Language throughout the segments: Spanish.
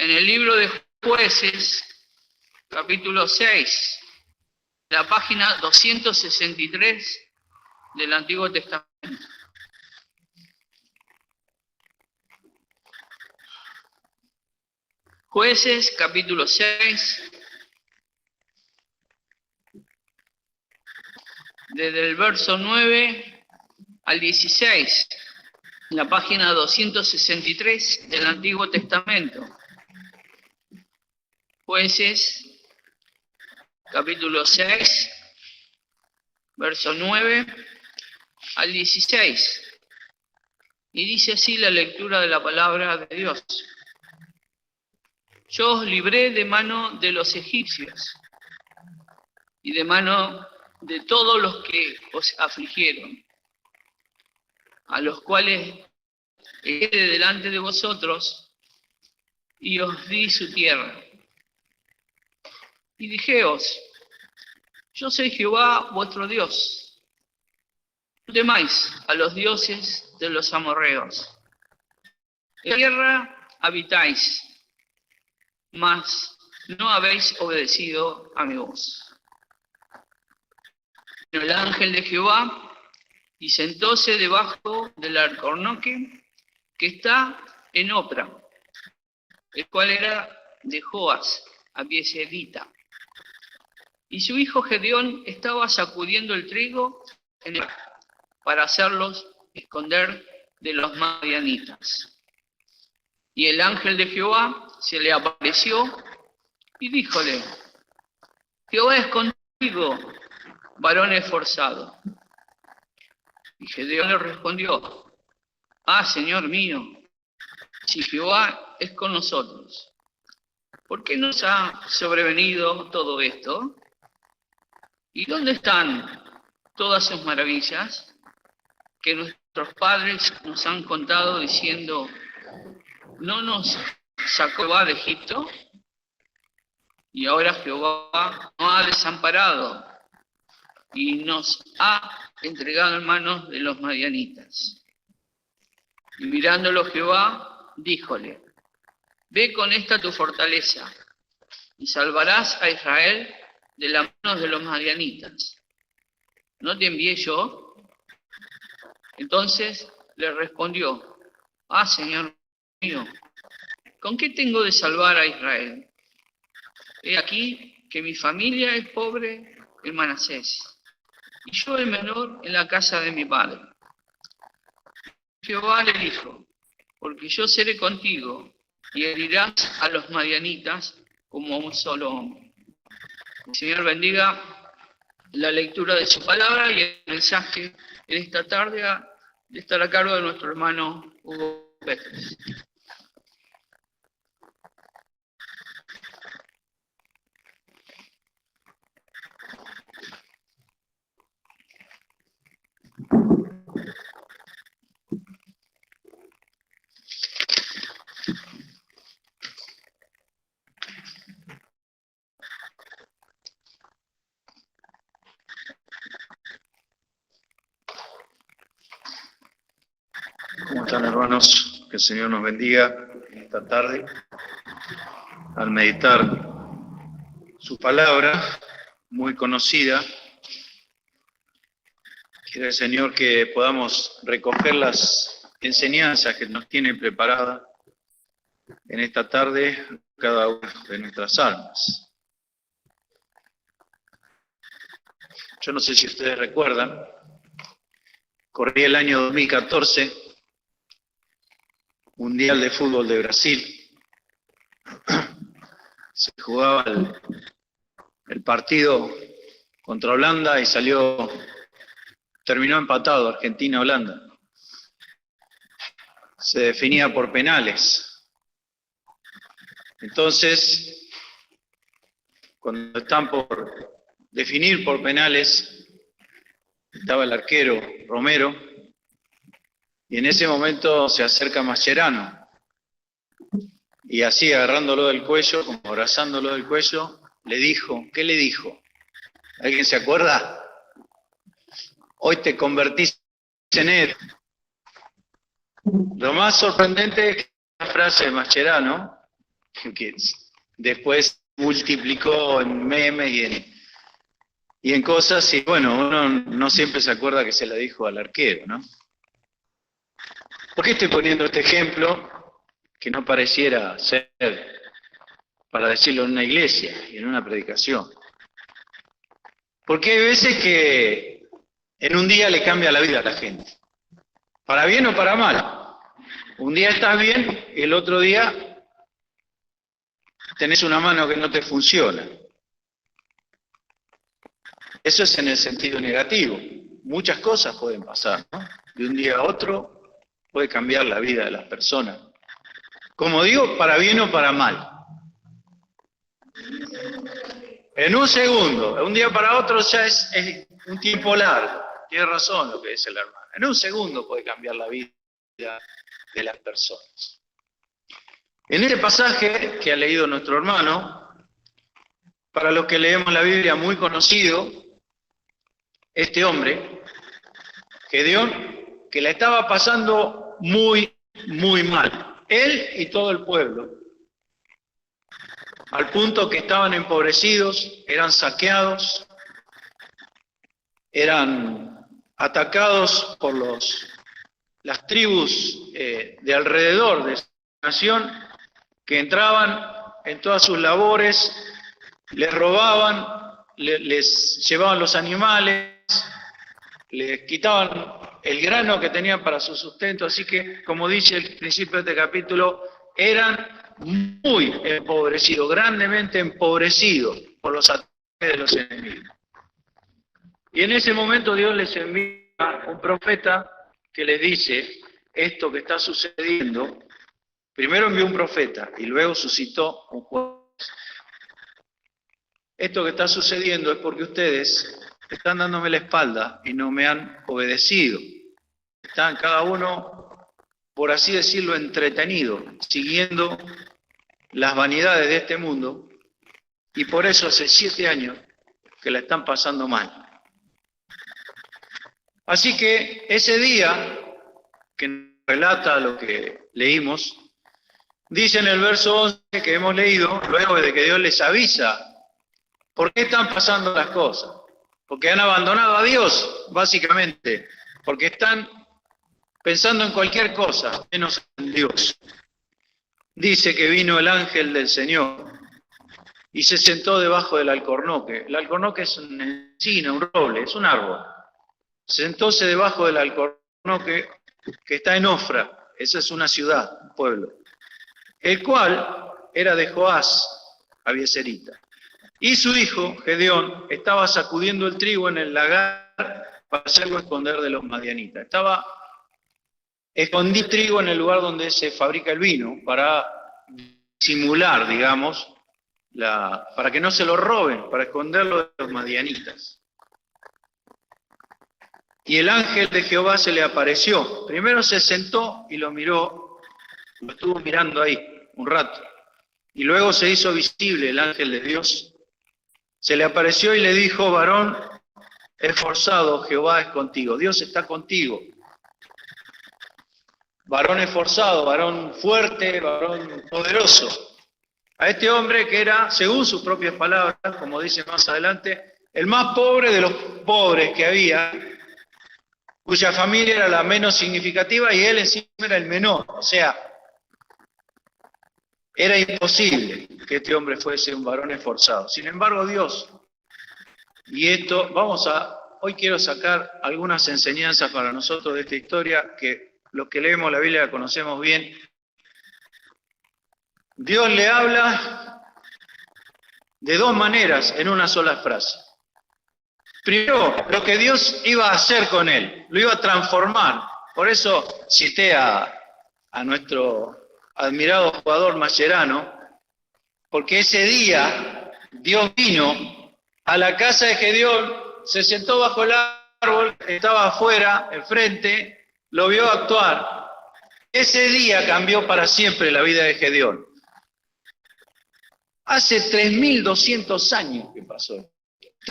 en el libro de Jueces, capítulo 6, la página 263 del Antiguo Testamento. Jueces, capítulo 6, desde el verso 9 al 16, la página 263 del Antiguo Testamento. Jueces, capítulo 6, verso 9 al 16. Y dice así la lectura de la palabra de Dios. Yo os libré de mano de los egipcios y de mano de todos los que os afligieron, a los cuales eché delante de vosotros y os di su tierra. Y dijeos, yo soy Jehová vuestro Dios. No temáis a los dioses de los amorreos. En la tierra habitáis, mas no habéis obedecido a mi voz. El ángel de Jehová y sentóse debajo del alcornoque que está en Opra, el cual era de Joas, abiezerita. Y su hijo Gedeón estaba sacudiendo el trigo en el para hacerlos esconder de los madianitas. Y el ángel de Jehová se le apareció y díjole, Jehová es contigo, varón esforzado. Y Gedeón le respondió, Señor mío, si Jehová es con nosotros, ¿por qué nos ha sobrevenido todo esto? ¿Y dónde están todas sus maravillas que nuestros padres nos han contado diciendo, ¿no nos sacó Jehová de Egipto? Y ahora Jehová nos ha desamparado y nos ha entregado en manos de los madianitas. Y mirándolo Jehová, díjole, ve con esta tu fortaleza y salvarás a Israel de las manos de los madianitas. ¿No te envié yo? Entonces le respondió, Señor mío, ¿con qué tengo de salvar a Israel? He aquí que mi familia es pobre en Manasés, y yo el menor en la casa de mi padre. Jehová le dijo, porque yo seré contigo, y herirás a los madianitas como a un solo hombre. El Señor bendiga la lectura de su palabra y el mensaje en esta tarde de estar a cargo de nuestro hermano Hugo Pérez. ¿Cómo están, hermanos? Que el Señor nos bendiga esta tarde al meditar su palabra muy conocida. Quiere el Señor que podamos recoger las enseñanzas que nos tiene preparadas en esta tarde cada una de nuestras almas. Yo no sé si ustedes recuerdan, corría el año 2014, Mundial de Fútbol de Brasil. Se jugaba el partido contra Holanda y terminó empatado Argentina-Holanda. Se definía por penales. Entonces, cuando están por definir por penales, estaba el arquero Romero, y en ese momento se acerca Mascherano, y así agarrándolo del cuello, como abrazándolo del cuello, le dijo, ¿qué le dijo? ¿Alguien se acuerda? Hoy te convertís en él. Lo más sorprendente es que la frase de Mascherano que después multiplicó en memes y en cosas, y bueno, uno no siempre se acuerda que se la dijo al arquero, ¿no? ¿Por qué estoy poniendo este ejemplo que no pareciera ser para decirlo en una iglesia y en una predicación? Porque hay veces que en un día le cambia la vida a la gente, para bien o para mal. Un día estás bien y el otro día tenés una mano que no te funciona. Eso es en el sentido negativo. Muchas cosas pueden pasar, ¿no? De un día a otro puede cambiar la vida de las personas. Como digo, para bien o para mal. En un segundo, de un día para otro ya es un tiempo largo. Tiene razón lo que dice el hermano. En un segundo puede cambiar la vida de las personas. En este pasaje que ha leído nuestro hermano, para los que leemos la Biblia, muy conocido, este hombre, Gedeón, que la estaba pasando muy, muy mal, él y todo el pueblo, al punto que estaban empobrecidos, eran saqueados, eran atacados por las tribus de alrededor de esa nación, que entraban en todas sus labores, les robaban, les llevaban los animales, les quitaban el grano que tenían para su sustento. Así que, como dice el principio de este capítulo, eran muy empobrecidos, grandemente empobrecidos por los ataques de los enemigos. Y en ese momento Dios les envía un profeta que les dice esto que está sucediendo. Primero envió un profeta y luego suscitó un juez. Esto que está sucediendo es porque ustedes están dándome la espalda y no me han obedecido. Están cada uno, por así decirlo, entretenido, siguiendo las vanidades de este mundo, y por eso hace 7 años que la están pasando mal. Así que ese día, que relata lo que leímos, dice en el verso 11 que hemos leído, luego de que Dios les avisa por qué están pasando las cosas. Porque han abandonado a Dios, básicamente, porque están pensando en cualquier cosa, menos en Dios. Dice que vino el ángel del Señor y se sentó debajo del alcornoque. El alcornoque es una encina, un roble, es un árbol. Sentóse debajo del alcornoque que está en Ofra, esa es una ciudad, un pueblo, el cual era de Joás, abieserita. Y su hijo, Gedeón, estaba sacudiendo el trigo en el lagar para hacerlo esconder de los madianitas. Estaba escondiendo trigo en el lugar donde se fabrica el vino para simular, digamos, para que no se lo roben, para esconderlo de los madianitas. Y el ángel de Jehová se le apareció. Primero se sentó y lo miró, lo estuvo mirando ahí un rato. Y luego se hizo visible el ángel de Dios. Se le apareció y le dijo: varón esforzado, Jehová es contigo. Dios está contigo. Varón esforzado, varón fuerte, varón poderoso. A este hombre que era, según sus propias palabras, como dice más adelante, el más pobre de los pobres que había, cuya familia era la menos significativa y él encima era el menor. O sea, era imposible que este hombre fuese un varón esforzado. Sin embargo, Dios, y esto, hoy quiero sacar algunas enseñanzas para nosotros de esta historia, que los que leemos la Biblia la conocemos bien. Dios le habla de dos maneras en una sola frase. Primero, lo que Dios iba a hacer con él, lo iba a transformar. Por eso cité a nuestro admirado jugador Mascherano, porque ese día Dios vino a la casa de Gedeón, se sentó bajo el árbol, estaba afuera, enfrente, lo vio actuar. Ese día cambió para siempre la vida de Gedeón. Hace 3.200 años que pasó.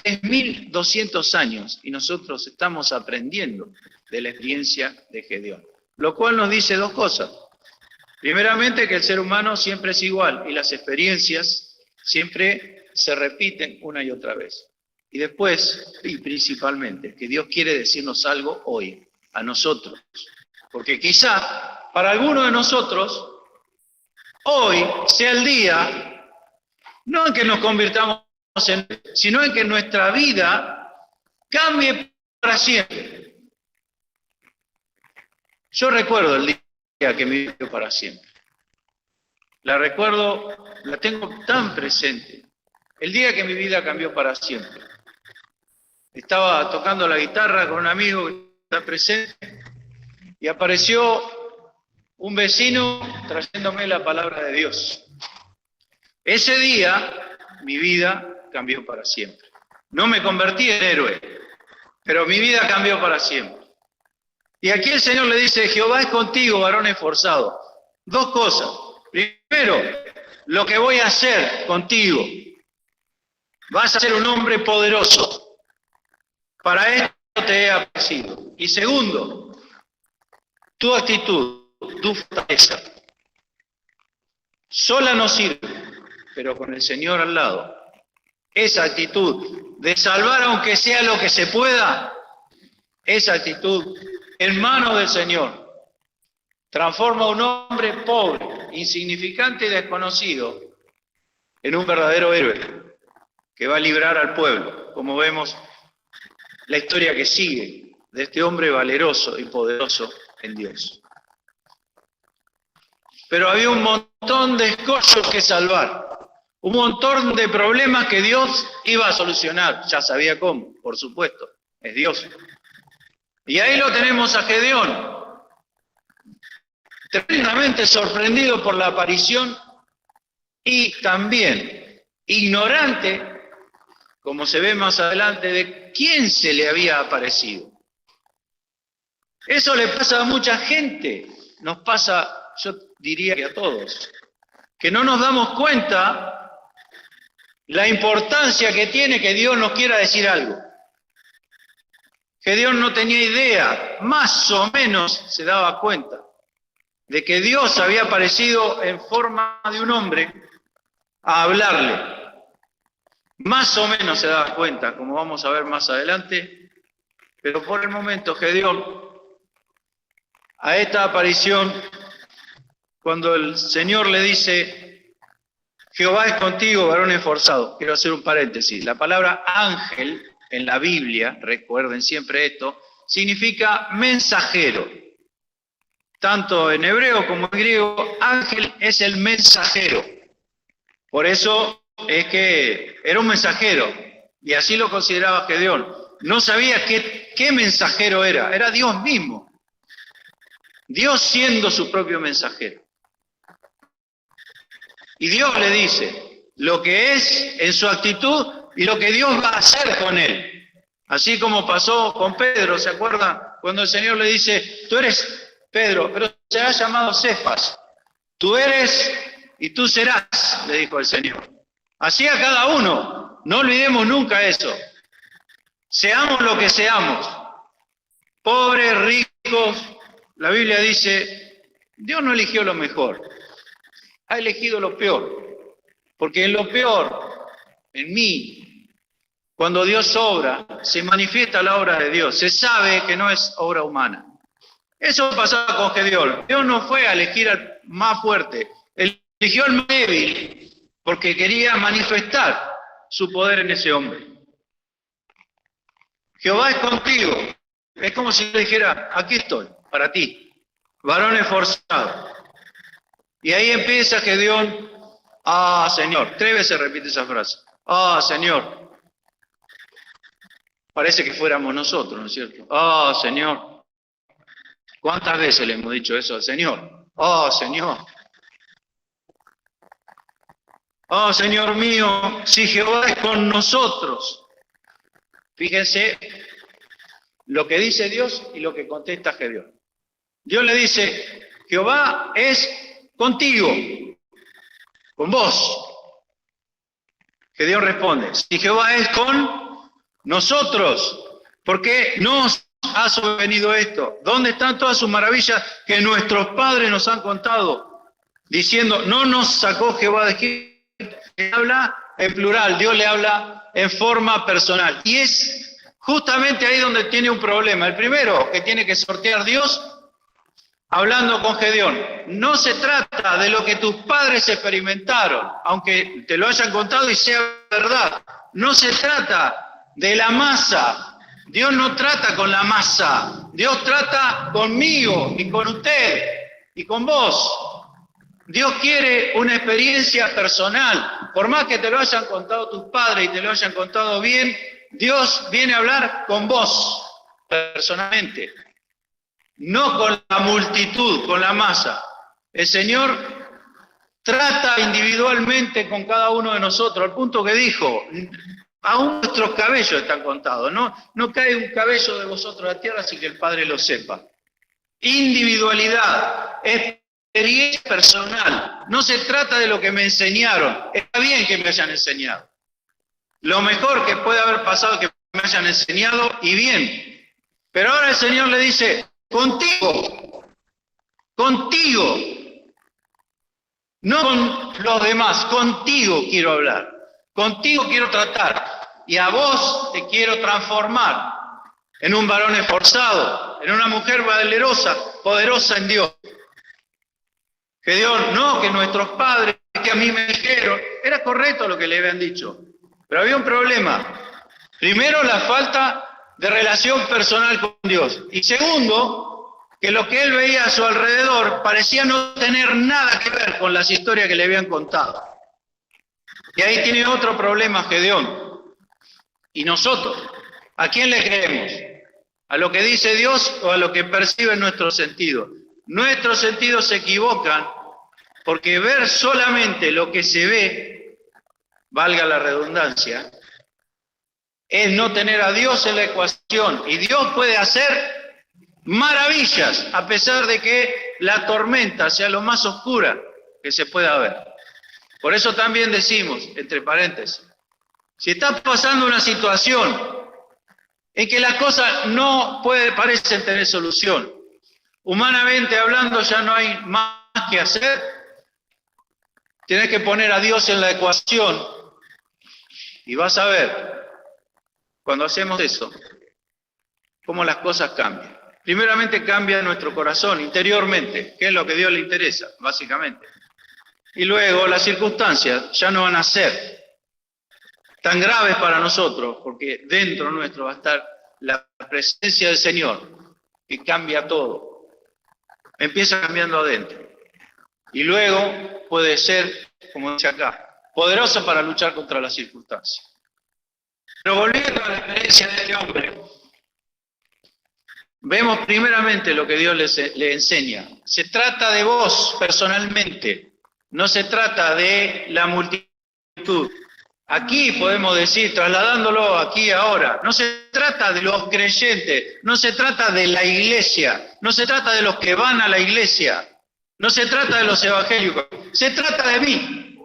3.200 años, y nosotros estamos aprendiendo de la experiencia de Gedeón. Lo cual nos dice dos cosas. Primeramente que el ser humano siempre es igual y las experiencias siempre se repiten una y otra vez. Y después, y principalmente, que Dios quiere decirnos algo hoy, a nosotros. Porque quizá para algunos de nosotros, hoy sea el día, no en que nos convirtamos en Él, sino en que nuestra vida cambie para siempre. Yo recuerdo el día que mi vida cambió para siempre. La recuerdo, la tengo tan presente. El día que mi vida cambió para siempre. Estaba tocando la guitarra con un amigo que está presente y apareció un vecino trayéndome la palabra de Dios. Ese día mi vida cambió para siempre. No me convertí en héroe, pero mi vida cambió para siempre. Y aquí el Señor le dice, Jehová es contigo, varón esforzado. Dos cosas. Primero, lo que voy a hacer contigo. Vas a ser un hombre poderoso. Para esto te he aparecido. Y segundo, tu actitud, tu fortaleza. Sola no sirve, pero con el Señor al lado. Esa actitud de salvar aunque sea lo que se pueda, esa actitud en manos del Señor transforma a un hombre pobre, insignificante y desconocido en un verdadero héroe que va a librar al pueblo, como vemos la historia que sigue de este hombre valeroso y poderoso en Dios. Pero había un montón de escollos que salvar, un montón de problemas que Dios iba a solucionar. Ya sabía cómo, por supuesto, es Dios. Y ahí lo tenemos a Gedeón, tremendamente sorprendido por la aparición y también ignorante, como se ve más adelante, de quién se le había aparecido. Eso le pasa a mucha gente, nos pasa, yo diría que a todos, que no nos damos cuenta la importancia que tiene que Dios nos quiera decir algo. Que Dios no tenía idea, más o menos se daba cuenta de que Dios había aparecido en forma de un hombre a hablarle. Más o menos se daba cuenta, como vamos a ver más adelante, pero por el momento Gedeón, a esta aparición, cuando el Señor le dice, Jehová es contigo, varón esforzado. Quiero hacer un paréntesis. La palabra ángel en la Biblia, recuerden siempre esto, significa mensajero. Tanto en hebreo como en griego, ángel es el mensajero. Por eso es que era un mensajero, y así lo consideraba Gedeón. No sabía qué mensajero era Dios mismo. Dios siendo su propio mensajero. Y Dios le dice lo que es en su actitud y lo que Dios va a hacer con él. Así como pasó con Pedro, ¿se acuerdan? Cuando el Señor le dice, tú eres Pedro, pero serás llamado Cefas. Tú eres y tú serás, le dijo el Señor. Así a cada uno, no olvidemos nunca eso. Seamos lo que seamos, pobres, ricos. La Biblia dice, Dios no eligió lo mejor, ha elegido lo peor. Porque en lo peor, en mí, cuando Dios obra, se manifiesta la obra de Dios. Se sabe que no es obra humana. Eso pasaba con Gedeón. Dios no fue a elegir al más fuerte, eligió al más débil, porque quería manifestar su poder en ese hombre. Jehová es contigo. Es como si le dijera, aquí estoy, para ti, varón esforzado. Y ahí empieza Gedeón, Señor. 3 veces repite esa frase. Señor. Parece que fuéramos nosotros, ¿no es cierto? Señor. ¿Cuántas veces le hemos dicho eso al Señor? Señor. Señor mío, si Jehová es con nosotros. Fíjense lo que dice Dios y lo que contesta Gedeón. Dios le dice, Jehová es contigo, con vos. Gedeón responde, si Jehová es con nosotros, ¿por qué nos ha sobrevenido esto? ¿Dónde están todas sus maravillas que nuestros padres nos han contado? diciendo, no nos sacó Jehová de Egipto. Le habla en plural, Dios le habla en forma personal. Y es justamente ahí donde tiene un problema. El primero que tiene que sortear Dios, hablando con Gedeón, no se trata de lo que tus padres experimentaron, aunque te lo hayan contado y sea verdad. No se trata de la masa. Dios no trata con la masa. Dios trata conmigo y con usted y con vos. Dios quiere una experiencia personal. Por más que te lo hayan contado tus padres y te lo hayan contado bien, Dios viene a hablar con vos personalmente. No con la multitud, con la masa. El Señor trata individualmente con cada uno de nosotros, al punto que dijo, aún nuestros cabellos están contados, no cae un cabello de vosotros a la tierra sin que el Padre lo sepa. Individualidad, experiencia personal, no se trata de lo que me enseñaron, está bien que me hayan enseñado. Lo mejor que puede haber pasado es que me hayan enseñado y bien, pero ahora el Señor le dice, contigo, no con los demás, contigo quiero hablar, contigo quiero tratar y a vos te quiero transformar en un varón esforzado, en una mujer valerosa, poderosa en Dios. Gedeón, no, que nuestros padres, que a mí me dijeron, era correcto lo que le habían dicho, pero había un problema. Primero, la falta de relación personal con Dios. Y segundo, que lo que él veía a su alrededor parecía no tener nada que ver con las historias que le habían contado. Y ahí tiene otro problema Gedeón. ¿Y nosotros? ¿A quién le creemos? ¿A lo que dice Dios o a lo que percibe nuestro sentido? Nuestros sentidos se equivocan porque ver solamente lo que se ve, valga la redundancia, es no tener a Dios en la ecuación. Y Dios puede hacer maravillas, a pesar de que la tormenta sea lo más oscura que se pueda ver. Por eso también decimos, entre paréntesis, si estás pasando una situación en que las cosas no parecen tener solución, humanamente hablando ya no hay más que hacer, tienes que poner a Dios en la ecuación y vas a ver, cuando hacemos eso, cómo las cosas cambian. Primeramente cambia nuestro corazón interiormente, que es lo que a Dios le interesa, básicamente. Y luego las circunstancias ya no van a ser tan graves para nosotros, porque dentro nuestro va a estar la presencia del Señor, que cambia todo. Empieza cambiando adentro. Y luego puede ser, como dice acá, poderosa para luchar contra las circunstancias. Pero volviendo a la experiencia de este hombre, vemos primeramente lo que Dios le enseña. Se trata de vos personalmente, no se trata de la multitud. Aquí podemos decir, trasladándolo aquí ahora, no se trata de los creyentes, no se trata de la iglesia, no se trata de los que van a la iglesia, no se trata de los evangélicos, se trata de mí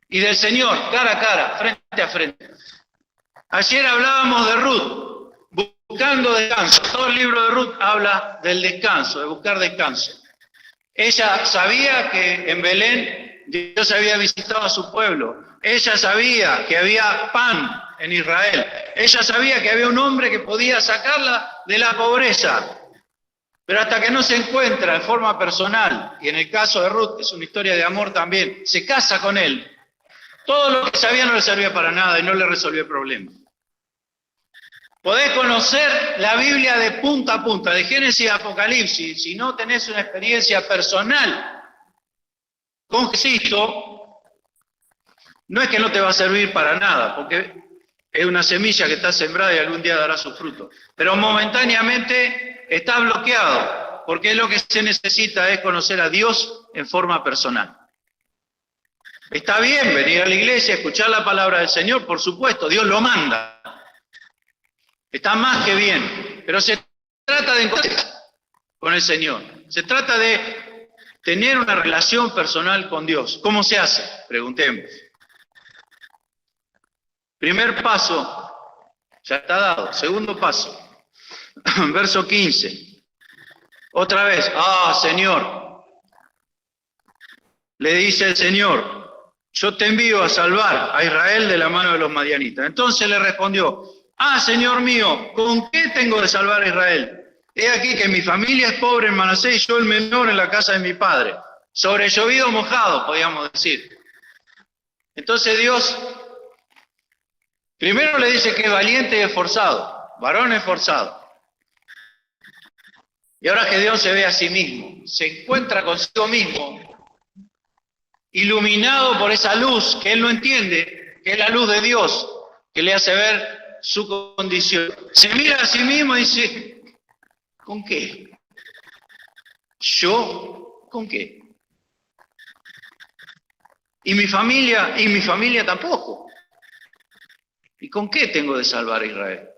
y del Señor, cara a cara, frente a frente. Ayer hablábamos de Ruth, buscando descanso. Todo el libro de Ruth habla del descanso, de buscar descanso. Ella sabía que en Belén Dios había visitado a su pueblo. Ella sabía que había pan en Israel. Ella sabía que había un hombre que podía sacarla de la pobreza. Pero hasta que no se encuentra en forma personal, y en el caso de Ruth es una historia de amor también, se casa con él. Todo lo que sabía no le servía para nada y no le resolvió el problema. Podés conocer la Biblia de punta a punta, de Génesis a Apocalipsis, si no tenés una experiencia personal con Cristo, no es que no te va a servir para nada, porque es una semilla que está sembrada y algún día dará su fruto. Pero momentáneamente está bloqueado, porque lo que se necesita es conocer a Dios en forma personal. Está bien venir a la iglesia, escuchar la palabra del Señor, por supuesto, Dios lo manda. Está más que bien, pero se trata de encontrarse con el Señor. Se trata de tener una relación personal con Dios. ¿Cómo se hace? Preguntemos. Primer paso, ya está dado. Segundo paso, verso 15. Otra vez, Señor, le dice el Señor, yo te envío a salvar a Israel de la mano de los madianitas. Entonces le respondió, Señor mío, ¿con qué tengo de salvar a Israel? He aquí que mi familia es pobre en Manasés y yo el menor en la casa de mi padre. Sobre llovido mojado, podríamos decir. Entonces Dios primero le dice que es valiente y esforzado, varón esforzado. Y ahora que Dios se ve a sí mismo, se encuentra consigo mismo, iluminado por esa luz que él no entiende, que es la luz de Dios, que le hace ver su condición. Se mira a sí mismo y dice, ¿con qué? ¿Yo? ¿Con qué? Y mi familia tampoco. ¿Y con qué tengo de salvar a Israel?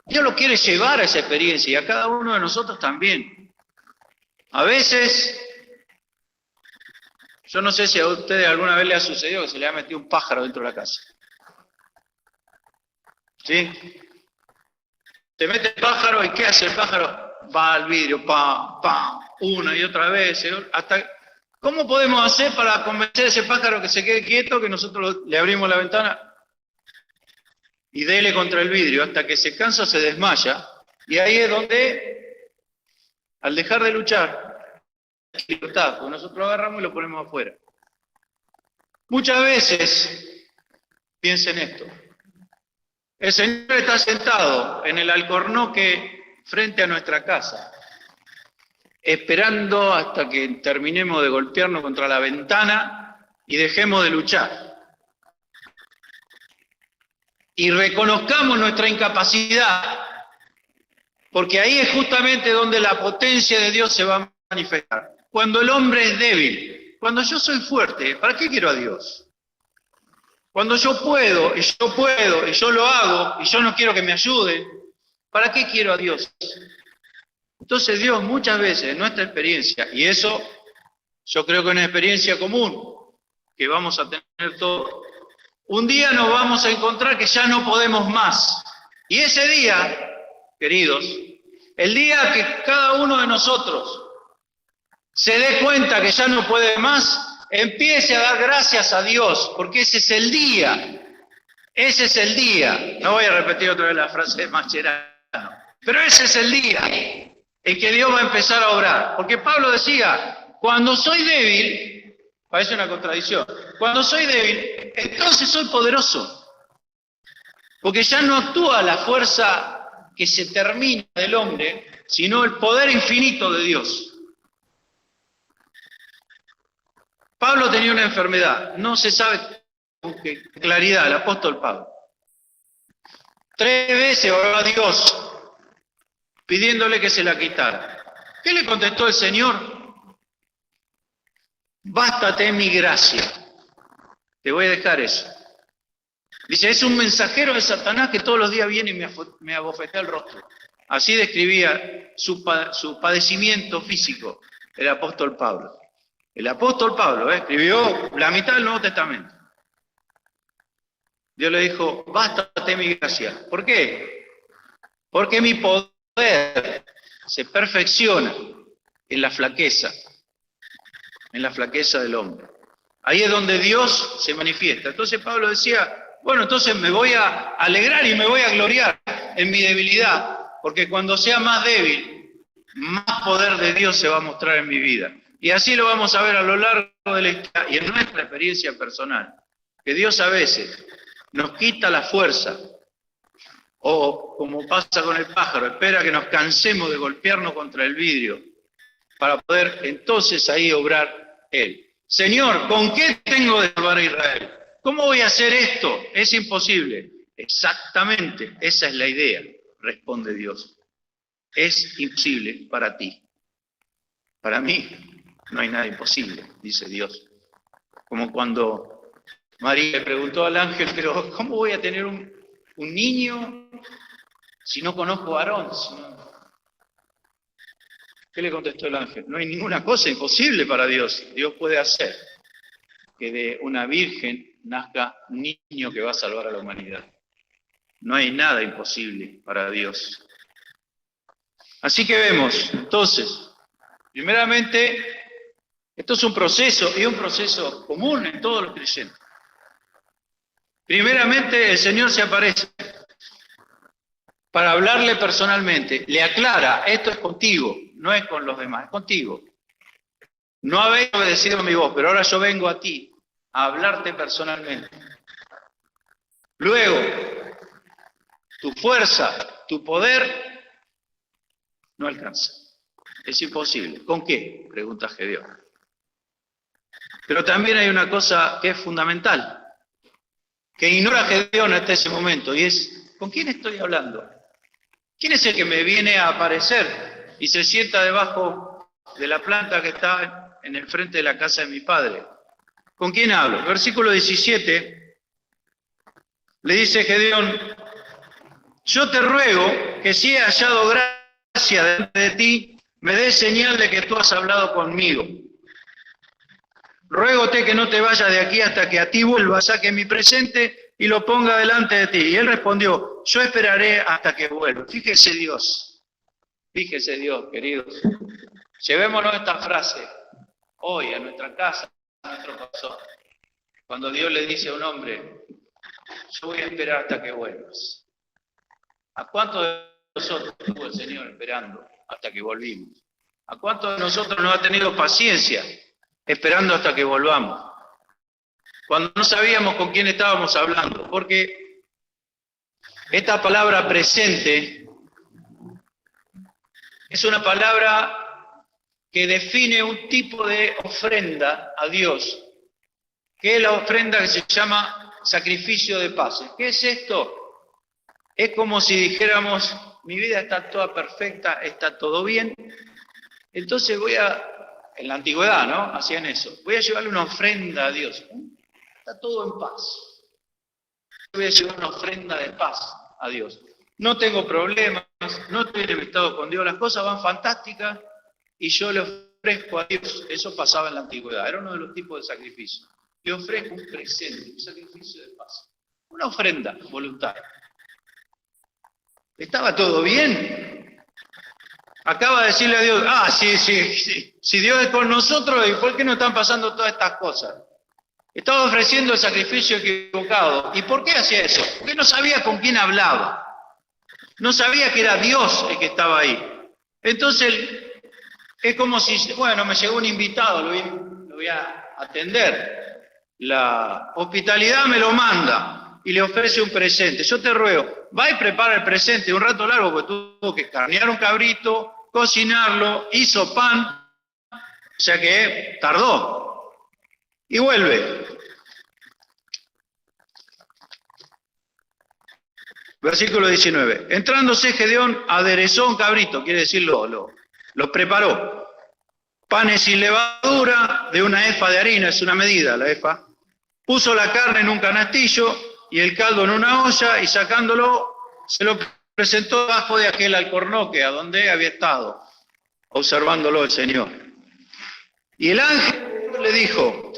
Dios lo quiere llevar a esa experiencia y a cada uno de nosotros también. A veces, yo no sé si a ustedes alguna vez le ha sucedido que se le ha metido un pájaro dentro de la casa. ¿Sí? Te mete el pájaro y ¿qué hace el pájaro? Va al vidrio, una y otra vez. Hasta, ¿cómo podemos hacer para convencer a ese pájaro que se quede quieto, que nosotros le abrimos la ventana y dele contra el vidrio hasta que se cansa, se desmaya? Y ahí es donde, al dejar de luchar, es libertad, porque nosotros lo agarramos y lo ponemos afuera. Muchas veces, piensen esto, el Señor está sentado en el alcornoque frente a nuestra casa, esperando hasta que terminemos de golpearnos contra la ventana y dejemos de luchar. Y reconozcamos nuestra incapacidad, porque ahí es justamente donde la potencia de Dios se va a manifestar. Cuando el hombre es débil, cuando yo soy fuerte, ¿para qué quiero a Dios? Cuando yo puedo, y yo lo hago, y yo no quiero que me ayuden, ¿para qué quiero a Dios? Entonces Dios muchas veces en nuestra experiencia, y eso yo creo que es una experiencia común, que vamos a tener todos, un día nos vamos a encontrar que ya no podemos más. Y ese día, queridos, el día que cada uno de nosotros se dé cuenta que ya no puede más, empiece a dar gracias a Dios, porque ese es el día. Ese es el día. No voy a repetir otra vez la frase de Mascherano, pero ese es el día en que Dios va a empezar a obrar. Porque Pablo decía, cuando soy débil, parece una contradicción, cuando soy débil, entonces soy poderoso. Porque ya no actúa la fuerza que se termina del hombre, sino el poder infinito de Dios. Pablo tenía una enfermedad, no se sabe con qué claridad, el apóstol Pablo. 3 veces oró a Dios pidiéndole que se la quitara. ¿Qué le contestó el Señor? Bástate mi gracia. Te voy a dejar eso. Dice, es un mensajero de Satanás que todos los días viene y me abofetea el rostro. Así describía su padecimiento físico el apóstol Pablo. El apóstol Pablo escribió la mitad del Nuevo Testamento. Dios le dijo, bástate mi gracia. ¿Por qué? Porque mi poder se perfecciona en la flaqueza del hombre. Ahí es donde Dios se manifiesta. Entonces Pablo decía, bueno, entonces me voy a alegrar y me voy a gloriar en mi debilidad, porque cuando sea más débil, más poder de Dios se va a mostrar en mi vida. Y así lo vamos a ver a lo largo de la historia y en nuestra experiencia personal, que Dios a veces nos quita la fuerza, o como pasa con el pájaro, espera que nos cansemos de golpearnos contra el vidrio, para poder entonces ahí obrar Él. Señor, ¿con qué tengo de salvar a Israel? ¿Cómo voy a hacer esto? Es imposible. Exactamente, esa es la idea, responde Dios. Es imposible para ti. Para mí no hay nada imposible, dice Dios. Como cuando María le preguntó al ángel, pero ¿cómo voy a tener un niño si no conozco varón? ¿Qué le contestó el ángel? No hay ninguna cosa imposible para Dios. Dios puede hacer que de una virgen nazca un niño que va a salvar a la humanidad. No hay nada imposible para Dios. Así que vemos, entonces, primeramente, Esto es un proceso, y un proceso común en todos los creyentes. Primeramente, el Señor se aparece para hablarle personalmente. Le aclara, esto es contigo, no es con los demás, es contigo. No habéis obedecido mi voz, pero ahora yo vengo a ti a hablarte personalmente. Luego, tu fuerza, tu poder no alcanza. Es imposible. ¿Con qué? Pregunta Gedeón. Pero también hay una cosa que es fundamental, que ignora Gedeón hasta ese momento, y es, ¿con quién estoy hablando? ¿Quién es el que me viene a aparecer y se sienta debajo de la planta que está en el frente de la casa de mi padre? ¿Con quién hablo? Versículo 17, le dice Gedeón, yo te ruego que si he hallado gracia delante de ti, me des señal de que tú has hablado conmigo. Ruégote que no te vayas de aquí hasta que a ti vuelva, saque mi presente y lo ponga delante de ti. Y él respondió, yo esperaré hasta que vuelva. Fíjese Dios, queridos. Llevémonos esta frase hoy a nuestra casa, a nuestro corazón. Cuando Dios le dice a un hombre, yo voy a esperar hasta que vuelvas. ¿A cuántos de nosotros estuvo el Señor esperando hasta que volvimos? ¿A cuántos de nosotros nos ha tenido paciencia esperando hasta que volvamos? Cuando no sabíamos con quién estábamos hablando, porque esta palabra presente es una palabra que define un tipo de ofrenda a Dios, que es la ofrenda que se llama sacrificio de paz. ¿Qué es esto? Es como si dijéramos, mi vida está toda perfecta, está todo bien, entonces en la antigüedad, ¿no? Hacían eso. Voy a llevarle una ofrenda a Dios. Está todo en paz. Voy a llevar una ofrenda de paz a Dios. No tengo problemas, no estoy enemistado con Dios, las cosas van fantásticas y yo le ofrezco a Dios. Eso pasaba en la antigüedad, era uno de los tipos de sacrificios. Le ofrezco un presente, un sacrificio de paz. Una ofrenda voluntaria. ¿Estaba todo bien? Acaba de decirle a Dios, si Dios es con nosotros, ¿y por qué no están pasando todas estas cosas? Estaba ofreciendo el sacrificio equivocado. ¿Y por qué hacía eso? Porque no sabía con quién hablaba. No sabía que era Dios el que estaba ahí. Entonces, es como si, bueno, me llegó un invitado, lo voy a atender. La hospitalidad me lo manda y le ofrece un presente. Yo te ruego, va y prepara el presente, un rato largo, porque tuvo que carnear un cabrito, cocinarlo, hizo pan, o sea que tardó. Y vuelve. Versículo 19. Entrándose Gedeón, aderezó un cabrito, quiere decir lo preparó. Panes sin levadura de una efa de harina, es una medida la efa. Puso la carne en un canastillo y el caldo en una olla y sacándolo se lo presentó debajo de aquel alcornoque a donde había estado, observándolo el Señor. Y el ángel le dijo,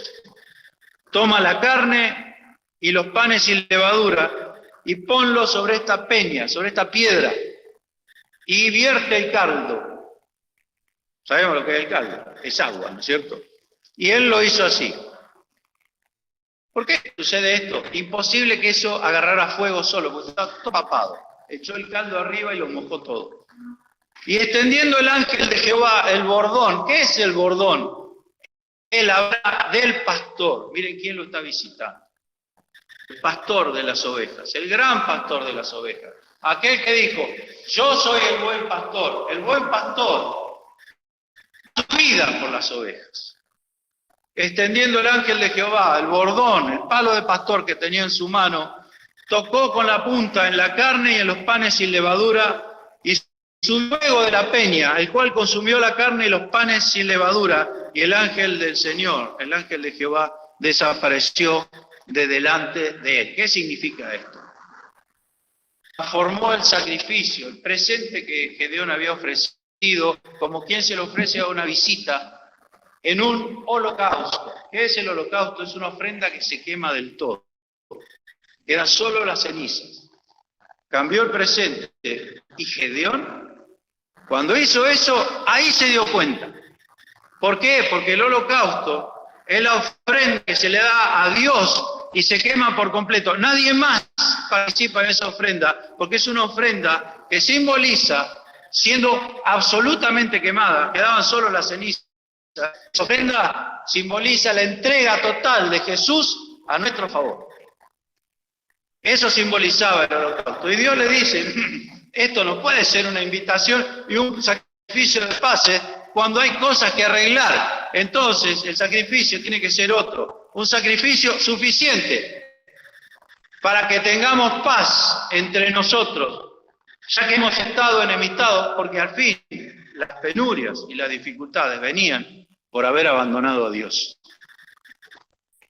toma la carne y los panes sin levadura y ponlo sobre esta peña, sobre esta piedra, y vierte el caldo. Sabemos lo que es el caldo, es agua, ¿no es cierto? Y él lo hizo así. ¿Por qué sucede esto? Imposible que eso agarrara fuego solo, porque estaba todo tapado. Echó el caldo arriba y lo mojó todo. Y extendiendo el ángel de Jehová el bordón, ¿qué es el bordón? Él habla del pastor. Miren quién lo está visitando. El pastor de las ovejas, el gran pastor de las ovejas. Aquel que dijo, yo soy el buen pastor su vida por las ovejas. Extendiendo el ángel de Jehová, el bordón, el palo de pastor que tenía en su mano, tocó con la punta en la carne y en los panes sin levadura, y subió luego de la peña, el cual consumió la carne y los panes sin levadura, y el ángel del Señor, el ángel de Jehová, desapareció de delante de él. ¿Qué significa esto? Formó el sacrificio, el presente que Gedeón había ofrecido, como quien se le ofrece a una visita, en un holocausto. ¿Qué es el holocausto? Es una ofrenda que se quema del todo. Quedan solo las cenizas. Cambió el presente. Y Gedeón, cuando hizo eso, ahí se dio cuenta. ¿Por qué? Porque el holocausto es la ofrenda que se le da a Dios y se quema por completo. Nadie más participa en esa ofrenda, porque es una ofrenda que simboliza, siendo absolutamente quemada, quedaban solo las cenizas. Esa ofrenda simboliza la entrega total de Jesús a nuestro favor. Eso simbolizaba el holocausto. Y Dios le dice, esto no puede ser una invitación y un sacrificio de paz cuando hay cosas que arreglar. Entonces el sacrificio tiene que ser otro, un sacrificio suficiente para que tengamos paz entre nosotros, ya que hemos estado enemistados, porque al fin las penurias y las dificultades venían por haber abandonado a Dios.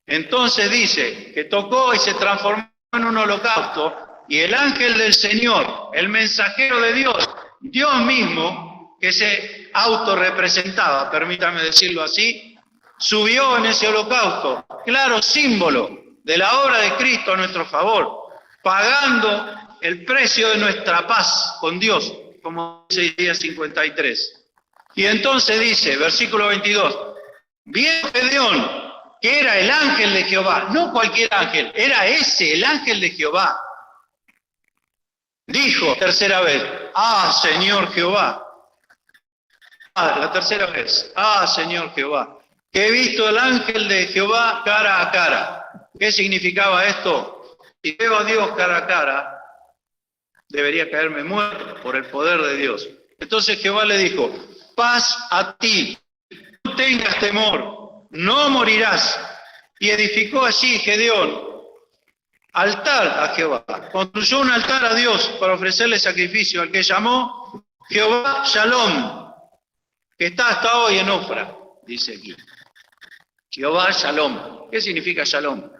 Entonces dice que tocó y se transformó en un holocausto, y el ángel del Señor, el mensajero de Dios, Dios mismo, que se autorrepresentaba, permítame decirlo así, subió en ese holocausto, claro símbolo de la obra de Cristo a nuestro favor, pagando el precio de nuestra paz con Dios, como dice Isaías 53. Y entonces dice, versículo 22, vio Gedeón, que era el ángel de Jehová, no cualquier ángel, era ese, el ángel de Jehová. Dijo tercera vez, Señor Jehová. La tercera vez, Señor Jehová, que he visto el ángel de Jehová cara a cara. ¿Qué significaba esto? Si veo a Dios cara a cara, debería caerme muerto por el poder de Dios. Entonces Jehová le dijo, paz a ti, no tengas temor, no morirás. Y edificó allí Gedeón altar a Jehová. Construyó un altar a Dios para ofrecerle sacrificio, al que llamó Jehová Shalom, que está hasta hoy en Ofra, dice aquí. Jehová Shalom. ¿Qué significa Shalom?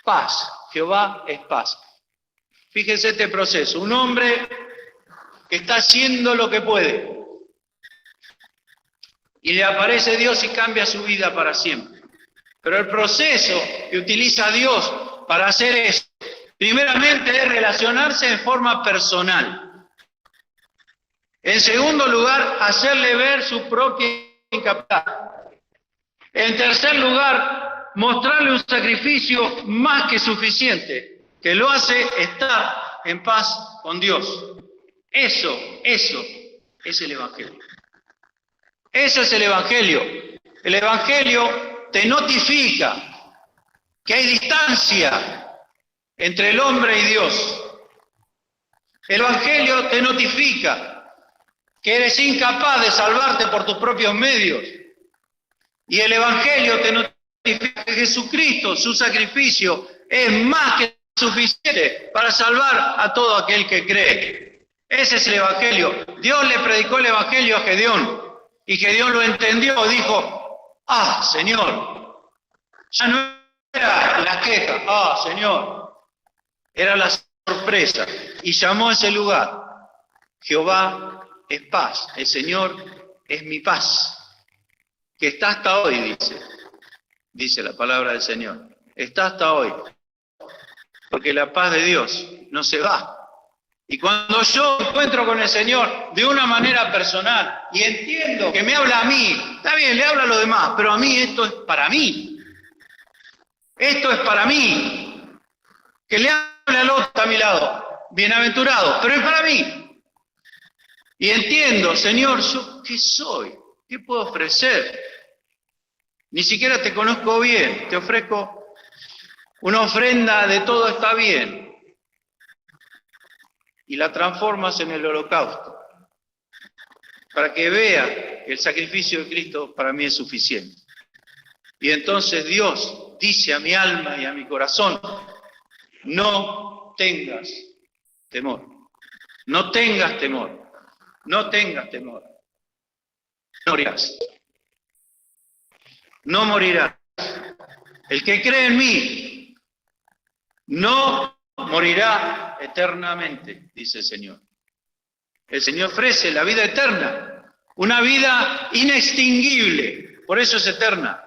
Paz. Jehová es paz. Fíjense este proceso. Un hombre que está haciendo lo que puede. Y le aparece Dios y cambia su vida para siempre. Pero el proceso que utiliza Dios para hacer eso, primeramente es relacionarse en forma personal. En segundo lugar, hacerle ver su propia incapacidad. En tercer lugar, mostrarle un sacrificio más que suficiente, que lo hace estar en paz con Dios. Eso es el Evangelio. Eso es el Evangelio. El Evangelio te notifica que hay distancia entre el hombre y Dios. El Evangelio te notifica que eres incapaz de salvarte por tus propios medios. Y el Evangelio te notifica que Jesucristo, su sacrificio, es más que suficiente para salvar a todo aquel que cree. Ese es el Evangelio. Dios le predicó el Evangelio a Gedeón. Y Gedeón lo entendió, dijo, Señor, ya no era la queja, Señor, era la sorpresa. Y llamó a ese lugar, Jehová es paz, el Señor es mi paz, que está hasta hoy, dice la palabra del Señor, está hasta hoy, porque la paz de Dios no se va. Y cuando yo encuentro con el Señor de una manera personal y entiendo que me habla a mí, está bien, le habla a los demás, pero a mí esto es para mí. Esto es para mí. Que le hable al otro a mi lado, bienaventurado, pero es para mí. Y entiendo, Señor, ¿yo qué soy? ¿Qué puedo ofrecer? Ni siquiera te conozco bien, te ofrezco una ofrenda de todo está bien. Y la transformas en el holocausto, para que vea que el sacrificio de Cristo para mí es suficiente. Y entonces Dios dice a mi alma y a mi corazón, no tengas temor, no tengas temor, no tengas temor, no morirás, no morirás. El que cree en mí, no morirá eternamente, dice el Señor. El Señor ofrece la vida eterna, una vida inextinguible, por eso es eterna,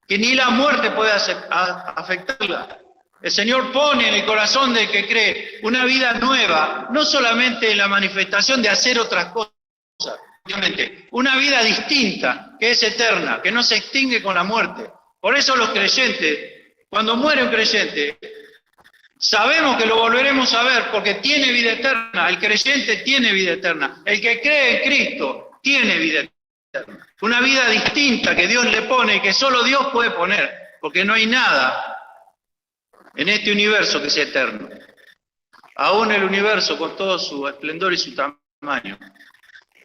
que ni la muerte puede afectarla. El Señor pone en el corazón del que cree una vida nueva, no solamente en la manifestación de hacer otras cosas, una vida distinta, que es eterna, que no se extingue con la muerte. Por eso los creyentes, cuando muere un creyente, sabemos que lo volveremos a ver porque tiene vida eterna. El creyente tiene vida eterna. El que cree en Cristo tiene vida eterna. Una vida distinta que Dios le pone y que solo Dios puede poner, porque no hay nada en este universo que sea eterno. Aún el universo, con todo su esplendor y su tamaño,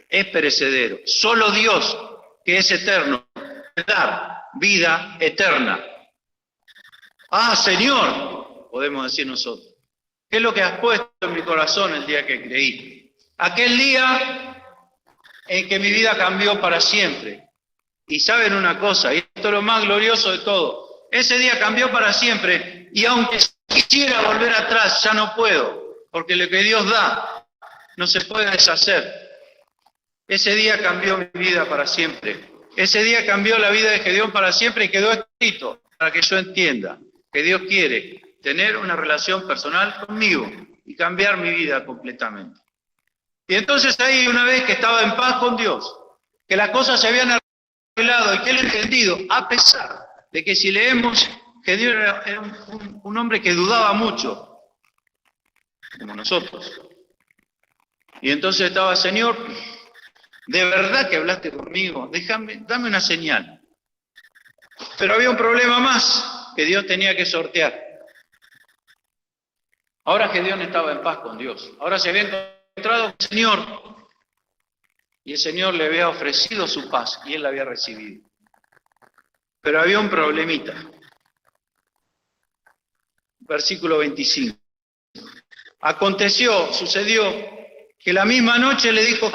es perecedero. Solo Dios, que es eterno, puede dar vida eterna. Ah, Señor, podemos decir nosotros, ¿qué es lo que has puesto en mi corazón el día que creí? Aquel día en que mi vida cambió para siempre. Y saben una cosa, y esto es lo más glorioso de todo, ese día cambió para siempre, y aunque quisiera volver atrás, ya no puedo, porque lo que Dios da no se puede deshacer. Ese día cambió mi vida para siempre. Ese día cambió la vida de Gedeón para siempre y quedó escrito para que yo entienda que Dios quiere tener una relación personal conmigo y cambiar mi vida completamente. Y entonces ahí, una vez que estaba en paz con Dios, que las cosas se habían arreglado y que él entendido, a pesar de que si leemos, Gedeón era un hombre que dudaba mucho, como nosotros. Y entonces estaba, Señor, ¿de verdad que hablaste conmigo? Dame una señal. Pero había un problema más que Dios tenía que sortear. Ahora Gedeón estaba en paz con Dios. Ahora se había encontrado con el Señor. Y el Señor le había ofrecido su paz y él la había recibido. Pero había un problemita. Versículo 25. Sucedió, que la misma noche le dijo,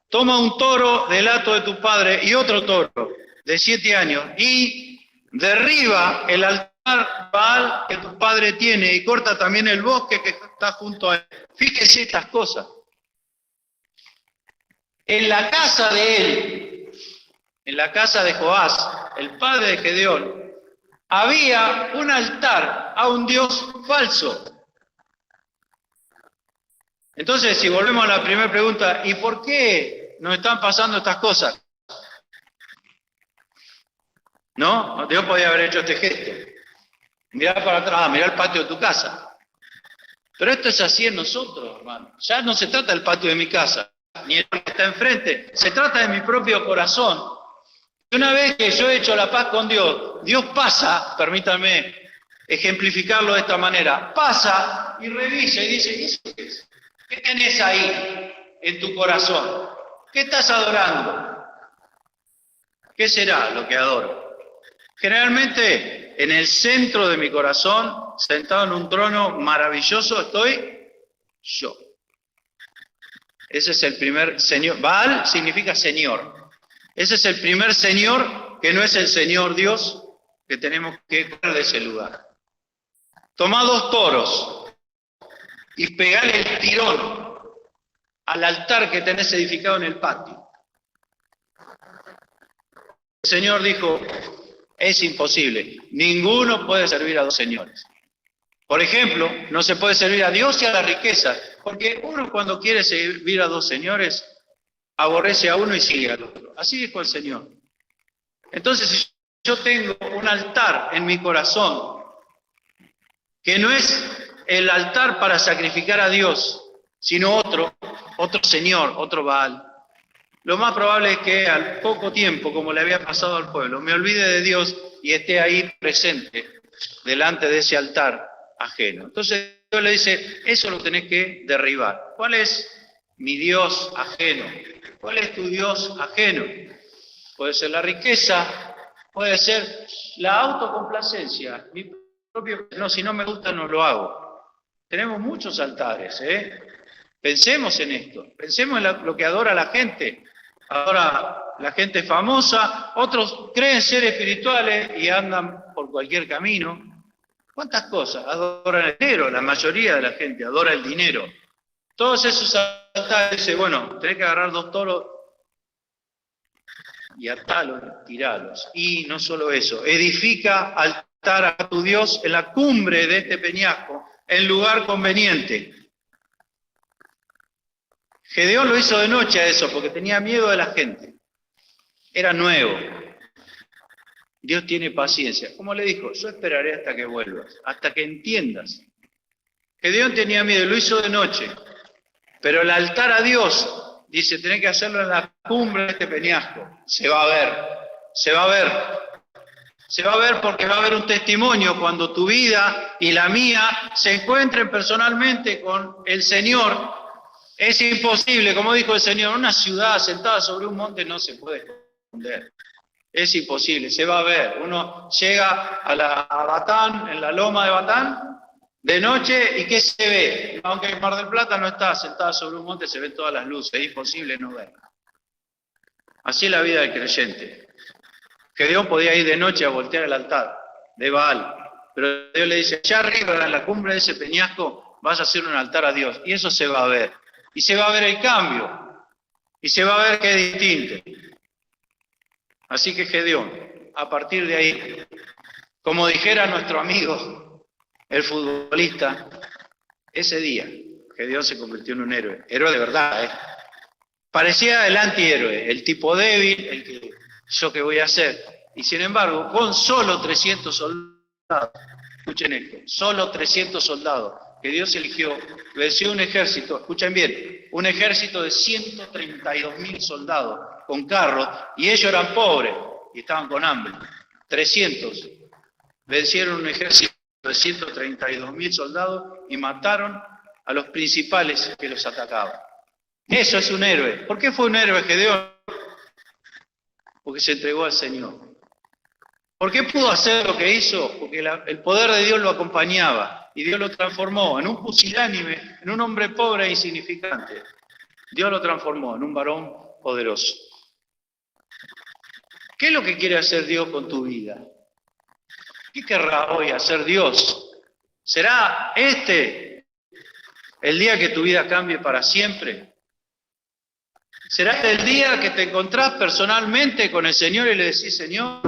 toma un toro del hato de tu padre y otro toro de 7 años y derriba el altar Baal que tu padre tiene y corta también el bosque que está junto a él. Fíjese estas cosas. En la casa de él, en la casa de Joás, el padre de Gedeón, había un altar a un dios falso. Entonces, si volvemos a la primera pregunta, ¿y por qué nos están pasando estas cosas? ¿No? Dios podía haber hecho este gesto. Mirar para atrás, mirar el patio de tu casa. Pero esto es así en nosotros, hermano. Ya no se trata del patio de mi casa, ni el que está enfrente. Se trata de mi propio corazón. Y una vez que yo he hecho la paz con Dios, Dios pasa, permítanme ejemplificarlo de esta manera, pasa y revisa y dice, ¿y eso qué es? ¿Qué tenés ahí en tu corazón? ¿Qué estás adorando? ¿Qué será lo que adoro? Generalmente, en el centro de mi corazón, sentado en un trono maravilloso, estoy yo. Ese es el primer señor. Baal significa señor. Ese es el primer señor que no es el Señor Dios que tenemos que ver de ese lugar. Tomá 2 toros y pegale el tirón al altar que tenés edificado en el patio. El Señor dijo, es imposible, ninguno puede servir a 2 señores. Por ejemplo, no se puede servir a Dios y a la riqueza, porque uno cuando quiere servir a 2 señores, aborrece a uno y sigue al otro. Así dijo el Señor. Entonces, si yo tengo un altar en mi corazón, que no es el altar para sacrificar a Dios, sino otro señor, otro Baal, lo más probable es que al poco tiempo, como le había pasado al pueblo, me olvide de Dios y esté ahí presente, delante de ese altar ajeno. Entonces Dios le dice, eso lo tenés que derribar. ¿Cuál es mi Dios ajeno? ¿Cuál es tu Dios ajeno? Puede ser la riqueza, puede ser la autocomplacencia. No, si no me gusta no lo hago. Tenemos muchos altares, Pensemos en esto, pensemos en lo que adora la gente. Adora la gente famosa, otros creen ser espirituales y andan por cualquier camino. ¿Cuántas cosas? Adoran el dinero, la mayoría de la gente adora el dinero. Todos esos altares dicen, bueno, tenés que agarrar 2 toros y atarlos, tiralos. Y no solo eso, edifica altar a tu Dios en la cumbre de este peñasco, en lugar conveniente. Gedeón lo hizo de noche a eso, porque tenía miedo de la gente. Era nuevo. Dios tiene paciencia. Como le dijo, yo esperaré hasta que vuelvas, hasta que entiendas. Gedeón tenía miedo y lo hizo de noche. Pero el altar a Dios, dice, tenés que hacerlo en la cumbre de este peñasco. Se va a ver, se va a ver. Se va a ver porque va a haber un testimonio cuando tu vida y la mía se encuentren personalmente con el Señor. Es imposible, como dijo el Señor, una ciudad sentada sobre un monte no se puede esconder. Es imposible, se va a ver. Uno llega a Batán, en la loma de Batán, de noche, ¿y qué se ve? Aunque en Mar del Plata no está sentada sobre un monte, se ven todas las luces, es imposible no ver. Así es la vida del creyente. Gedeón podía ir de noche a voltear el altar de Baal, pero Dios le dice, allá arriba, en la cumbre de ese peñasco, vas a hacer un altar a Dios, y eso se va a ver. Y se va a ver el cambio, y se va a ver que es distinto. Así que Gedeón, a partir de ahí, como dijera nuestro amigo, el futbolista, ese día Gedeón se convirtió en un héroe de verdad, ¿eh? Parecía el antihéroe, el tipo débil, el que yo qué voy a hacer. Y sin embargo, con solo 300 soldados, escuchen esto, solo 300 soldados que Dios eligió, venció un ejército, escuchen bien, un ejército de 132.000 soldados con carros, y ellos eran pobres y estaban con hambre. 300 vencieron un ejército de 132.000 soldados y mataron a los principales que los atacaban. Eso es un héroe. ¿Por qué fue un héroe Gedeón? Porque se entregó al Señor. ¿Por qué pudo hacer lo que hizo? Porque el poder de Dios lo acompañaba y Dios lo transformó en un pusilánime, en un hombre pobre e insignificante. Dios lo transformó en un varón poderoso. ¿Qué es lo que quiere hacer Dios con tu vida? ¿Qué querrá hoy hacer Dios? ¿Será este el día que tu vida cambie para siempre? ¿Será este el día que te encontrás personalmente con el Señor y le decís, Señor,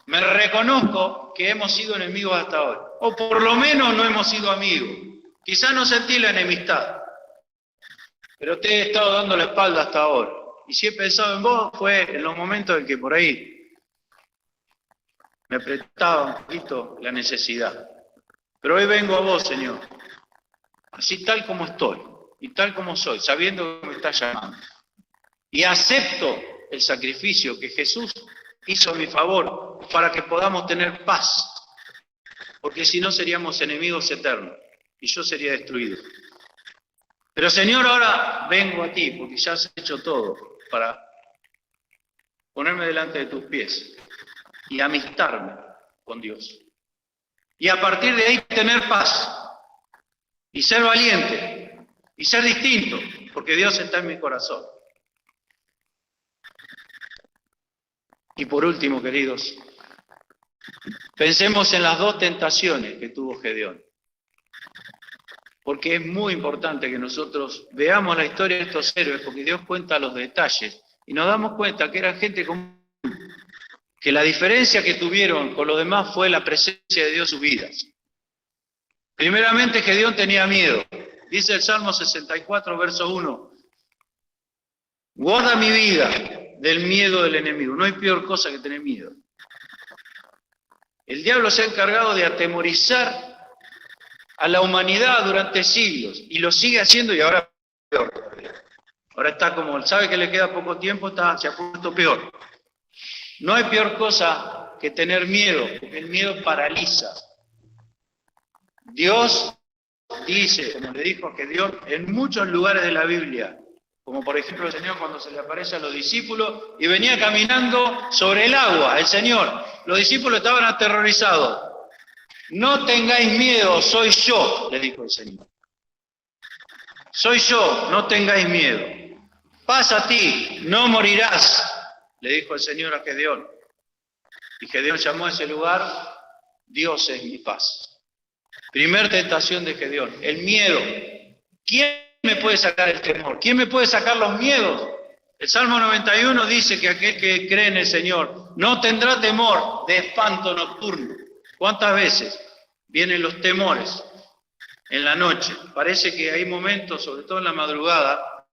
me reconozco que hemos sido enemigos hasta hoy? O por lo menos no hemos sido amigos. Quizás no sentí la enemistad, pero te he estado dando la espalda hasta ahora. Y si he pensado en vos, fue en los momentos en que por ahí me apretaba un poquito la necesidad. Pero hoy vengo a vos, Señor, así tal como estoy y tal como soy, sabiendo que me estás llamando. Y acepto el sacrificio que Jesús hizo a mi favor para que podamos tener paz. Porque si no seríamos enemigos eternos y yo sería destruido. Pero Señor, ahora vengo a ti porque ya has hecho todo para ponerme delante de tus pies y amistarme con Dios. Y a partir de ahí tener paz y ser valiente y ser distinto, porque Dios está en mi corazón. Y por último, queridos, pensemos en las dos tentaciones que tuvo Gedeón. Porque es muy importante que nosotros veamos la historia de estos héroes, porque Dios cuenta los detalles y nos damos cuenta que eran gente común, que la diferencia que tuvieron con los demás fue la presencia de Dios en sus vidas. Primeramente, Gedeón tenía miedo. Dice el Salmo 64, verso 1, guarda mi vida del miedo del enemigo. No hay peor cosa que tener miedo. El diablo se ha encargado de atemorizar a la humanidad durante siglos y lo sigue haciendo y ahora peor. Ahora está como, sabe que le queda poco tiempo, se ha puesto peor. No hay peor cosa que tener miedo, porque el miedo paraliza. Dios dice, como le dijo a Gedeón, en muchos lugares de la Biblia, como por ejemplo el Señor cuando se le aparece a los discípulos y venía caminando sobre el agua, el Señor. Los discípulos estaban aterrorizados. No tengáis miedo, soy yo, le dijo el Señor. Soy yo, no tengáis miedo. Pasa a ti, no morirás, le dijo el Señor a Gedeón. Y Gedeón llamó a ese lugar, Dios es mi paz. Primer tentación de Gedeón, el miedo. ¿Quién me puede sacar el temor? ¿Quién me puede sacar los miedos? El Salmo 91 dice que aquel que cree en el Señor no tendrá temor de espanto nocturno. ¿Cuántas veces vienen los temores en la noche? Parece que hay momentos, sobre todo en la madrugada,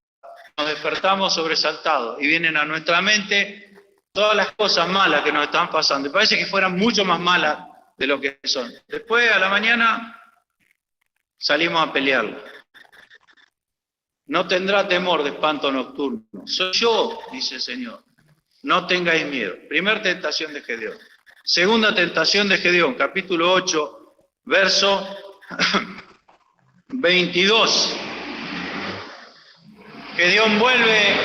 nos despertamos sobresaltados y vienen a nuestra mente todas las cosas malas que nos están pasando. Y parece que fueran mucho más malas de lo que son. Después, a la mañana, salimos a pelearla. No tendrá temor de espanto nocturno. Soy yo, dice el Señor. No tengáis miedo. Primera tentación de Gedeón. Segunda tentación de Gedeón, capítulo 8, verso 22. Gedeón vuelve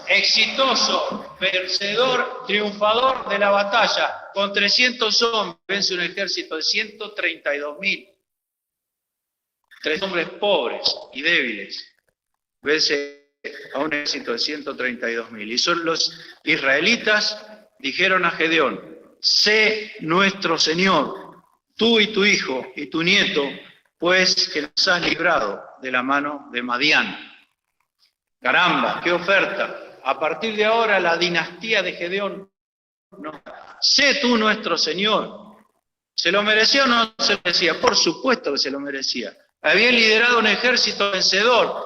exitoso, vencedor, triunfador de la batalla. Con 300 hombres vence un ejército de 132.000. 3 hombres pobres y débiles. Vence a un ejército de 132.000. Y son los israelitas dijeron a Gedeón: sé nuestro Señor, tú y tu hijo y tu nieto, pues que nos has librado de la mano de Madián. Caramba, qué oferta. A partir de ahora la dinastía de Gedeón, no. Sé tú nuestro Señor. ¿Se lo merecía o no se lo merecía? Por supuesto que se lo merecía. Había liderado un ejército vencedor,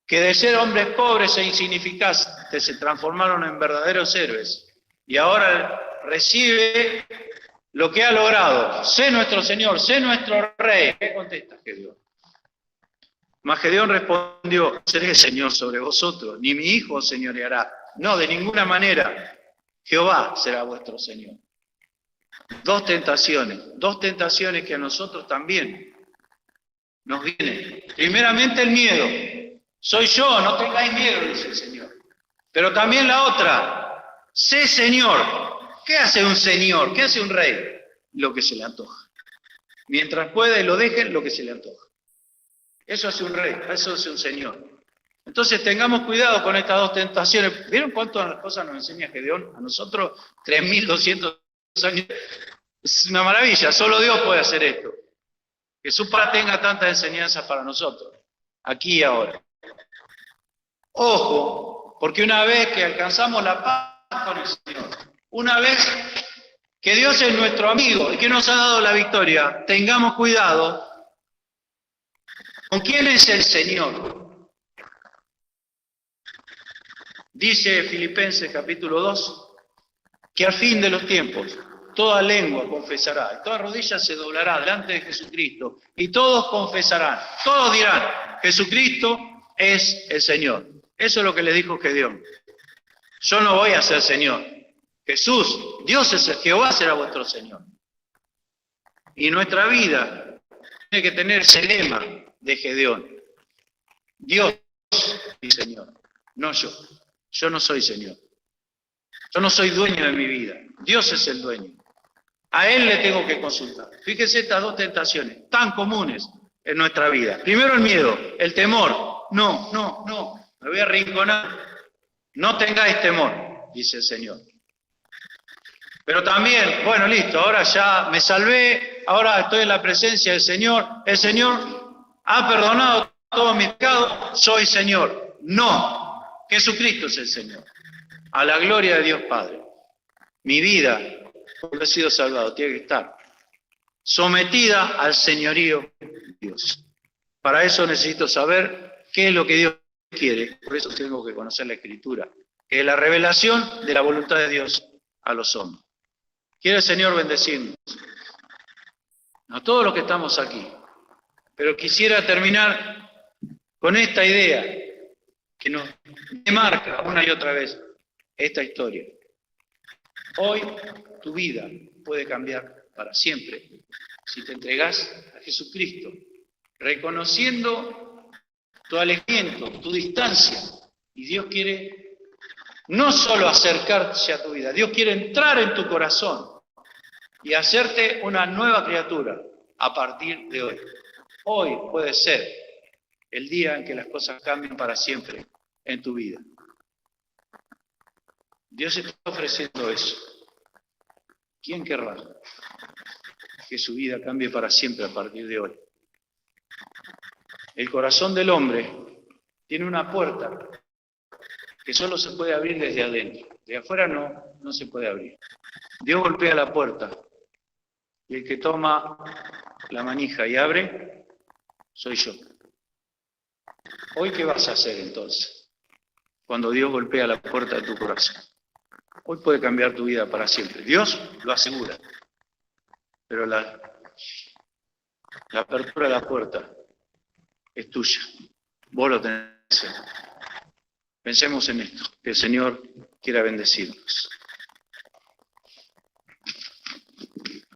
que de ser hombres pobres e insignificantes se transformaron en verdaderos héroes. Y ahora recibe lo que ha logrado. Sé nuestro Señor, sé nuestro Rey. ¿Qué contesta Gedeón? Mas Gedeón respondió: no seré Señor sobre vosotros, ni mi hijo os señoreará. No, de ninguna manera. Jehová será vuestro Señor. Dos tentaciones que a nosotros también nos vienen. Primeramente el miedo. Soy yo, no tengáis miedo, dice el Señor. Pero también la otra, sé Señor. ¿Qué hace un señor? ¿Qué hace un rey? Lo que se le antoja. Mientras pueda y lo dejen, lo que se le antoja. Eso hace un rey, eso hace un señor. Entonces tengamos cuidado con estas dos tentaciones. ¿Vieron cuántas cosas nos enseña Gedeón? A nosotros, 3.200 años. Es una maravilla, solo Dios puede hacer esto. Que su Padre tenga tantas enseñanzas para nosotros, aquí y ahora. Ojo, porque una vez que alcanzamos la paz con el Señor, una vez que Dios es nuestro amigo y que nos ha dado la victoria, tengamos cuidado con quién es el Señor. Dice Filipenses capítulo 2, que al fin de los tiempos toda lengua confesará, y toda rodilla se doblará delante de Jesucristo, y todos confesarán, todos dirán: Jesucristo es el Señor. Eso es lo que le dijo Gedeón. Yo no voy a ser Señor. Jesús, Dios es el Jehová, será vuestro Señor. Y nuestra vida tiene que tener ese lema de Gedeón: Dios es Señor, no yo. Yo no soy Señor. Yo no soy dueño de mi vida. Dios es el dueño. A Él le tengo que consultar. Fíjese estas dos tentaciones tan comunes en nuestra vida. Primero el miedo, el temor. No, me voy a arrinconar. No tengáis temor, dice el Señor. Pero también, bueno, listo, ahora ya me salvé, ahora estoy en la presencia del Señor. El Señor ha perdonado todos mis pecados, soy Señor. No, Jesucristo es el Señor. A la gloria de Dios Padre. Mi vida, porque he sido salvado, tiene que estar sometida al señorío de Dios. Para eso necesito saber qué es lo que Dios quiere. Por eso tengo que conocer la Escritura, que es la revelación de la voluntad de Dios a los hombres. Quiere el Señor bendecirnos a todos los que estamos aquí. Pero quisiera terminar con esta idea que nos marca una y otra vez esta historia. Hoy tu vida puede cambiar para siempre si te entregas a Jesucristo, reconociendo tu alejamiento, tu distancia. Y Dios quiere no solo acercarse a tu vida, Dios quiere entrar en tu corazón y hacerte una nueva criatura a partir de hoy. Hoy puede ser el día en que las cosas cambien para siempre en tu vida. Dios está ofreciendo eso. ¿Quién querrá que su vida cambie para siempre a partir de hoy? El corazón del hombre tiene una puerta que solo se puede abrir desde adentro. De afuera no se puede abrir. Dios golpea la puerta y el que toma la manija y abre, soy yo. ¿Hoy qué vas a hacer entonces? cuando Dios golpea la puerta de tu corazón. Hoy puede cambiar tu vida para siempre. Dios lo asegura. Pero la apertura de la puerta es tuya. Vos lo tenés que hacer. Pensemos en esto, que el Señor quiera bendecirnos.